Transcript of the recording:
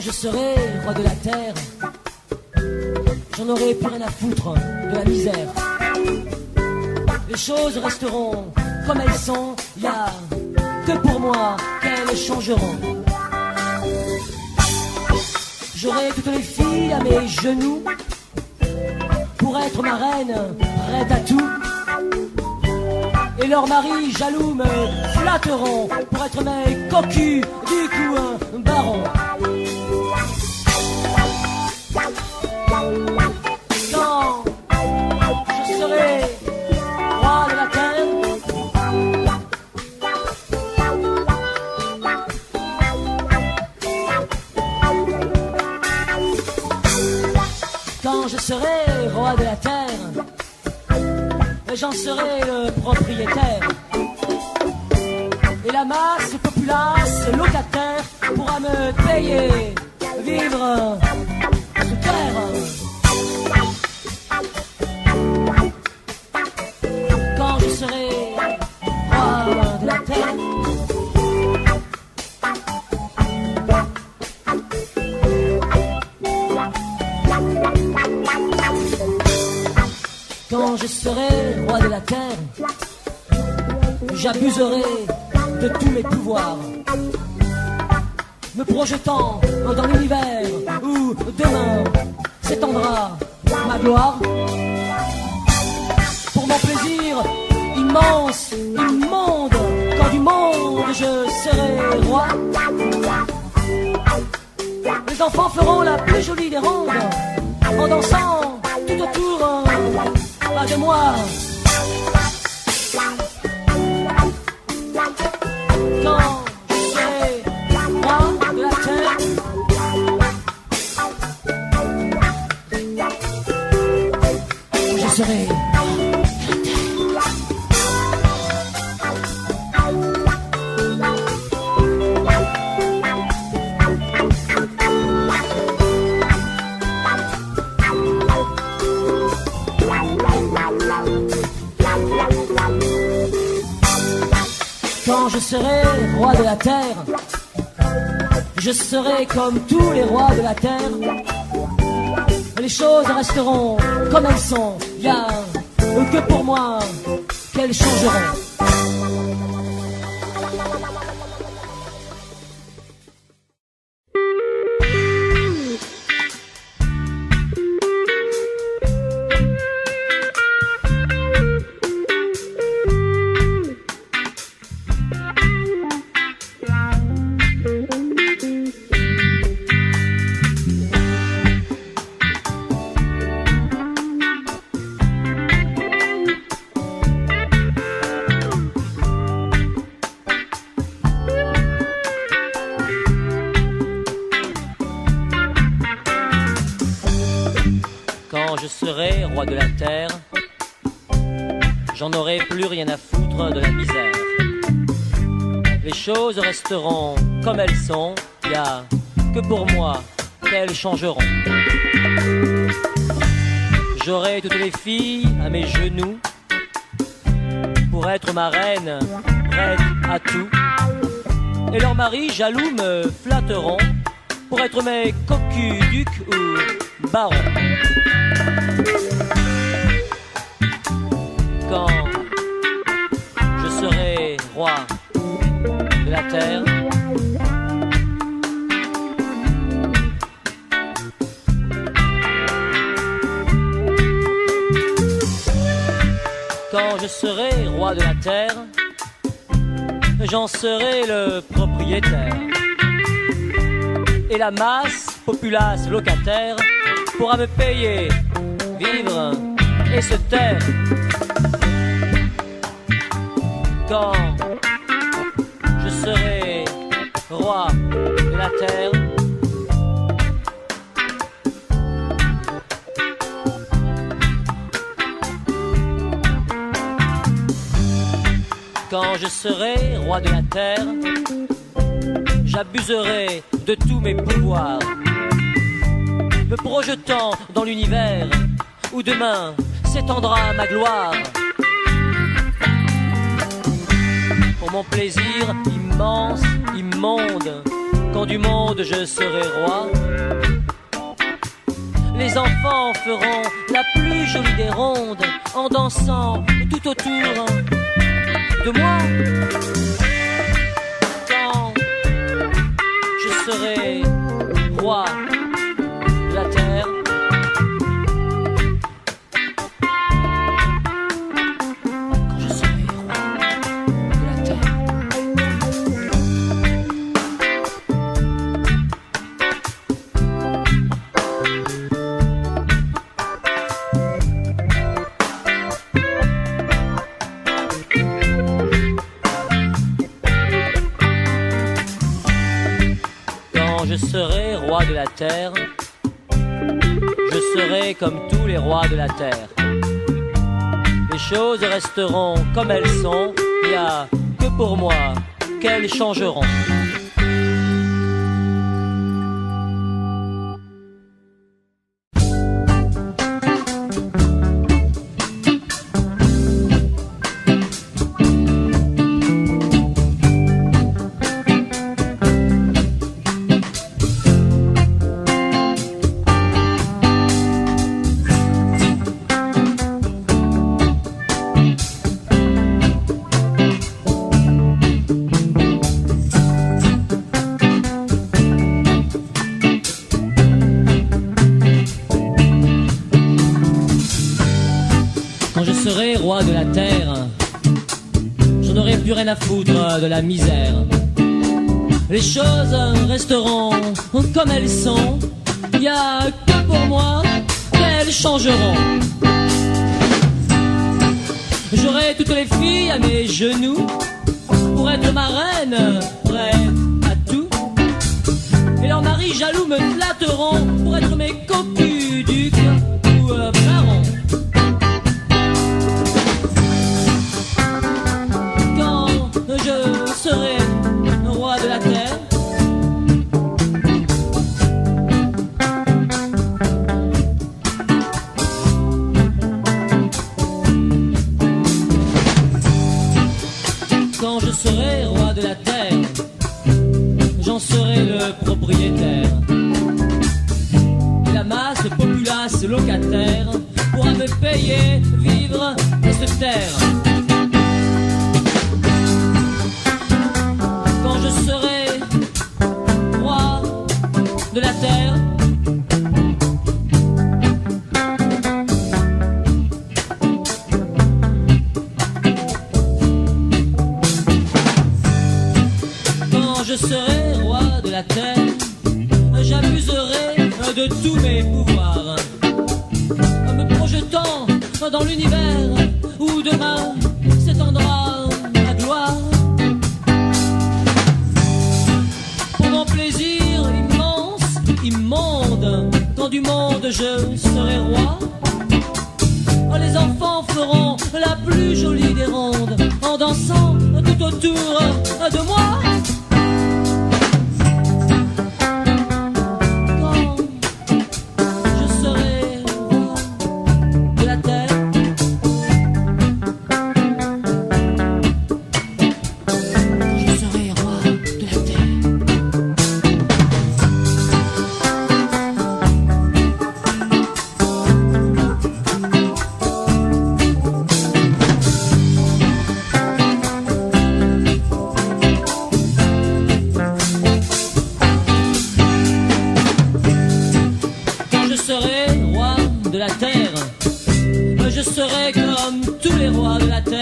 je serai roi de la terre, j'en aurai plus rien à foutre de la misère. Les choses resteront comme elles sont, y a que pour moi qu'elles changeront. J'aurai toutes les filles à mes genoux pour être ma reine, prête à tout. Et leurs maris jaloux me flatteront pour être mes cocus, du coup un baron. Quand je serai roi de la terre, quand je serai roi de la terre, j'en serai le propriétaire. Et la masse populace locataire pourra me payer, vivre sous terre. Quand je serai roi de la terre, quand je serai roi de la terre, j'abuserai de tous mes pouvoirs, me projetant dans l'univers où demain s'étendra ma gloire. Pour mon plaisir immense, immonde, quand du monde je serai roi, les enfants feront la plus jolie des rondes en dansant tout autour de moi. Quand je serai roi de la terre, je serai quand je serai roi de la terre, je serai comme tous les rois de la terre. Les choses resteront comme elles sont, y a que pour moi qu'elles changeront. Quand je serai roi de la terre, j'en aurai plus rien à foutre de la misère. Les choses resteront comme elles sont, y a que pour moi qu'elles changeront. J'aurai toutes les filles à mes genoux pour être ma reine, prête à tout. Et leurs maris jaloux me flatteront pour être mes cocus, ducs ou barons. Quand je serai roi de la terre, quand je serai roi de la terre, j'en serai le propriétaire. Et la masse populace locataire pourra me payer, vivre et se taire. Quand je serai roi de la terre, quand je serai roi de la terre, j'abuserai de tous mes pouvoirs, me projetant dans l'univers où demain s'étendra ma gloire. Pour mon plaisir immense, immonde, quand du monde je serai roi. Les enfants feront la plus jolie des rondes en dansant tout autour de moi. Quand je serai roi de la terre, quand je serai roi de la terre. Je serai roi de la terre, je serai comme tous les rois de la terre. Les choses resteront comme elles sont, il n'y a que pour moi qu'elles changeront. Je serai roi de la terre, je n'aurai plus rien à foutre de la misère. Les choses resteront comme elles sont, il n'y a que pour moi qu'elles changeront. J'aurai toutes les filles à mes genoux pour être ma reine, prête à tout. Et leurs maris jaloux me flatteront pour être mes cocus, ducs ou barons. Je serai roi de la terre. Quand je serai roi de la terre, j'en serai le propriétaire. Et la masse populace locataire pourra me payer, vivre et se taire. Quand je serai roi de la terre, quand je serai roi de la terre, j'abuserai de tous mes pouvoirs, me projetant dans l'univers où demain s'étendra la gloire. Plaisir immense, immonde, quand du monde je serai roi. Oh, les enfants feront la plus jolie des rondes en dansant tout autour de moi. Quand je serai roi de la terre, quand je serai roi de la terre. Je serai comme tous les rois de la terre.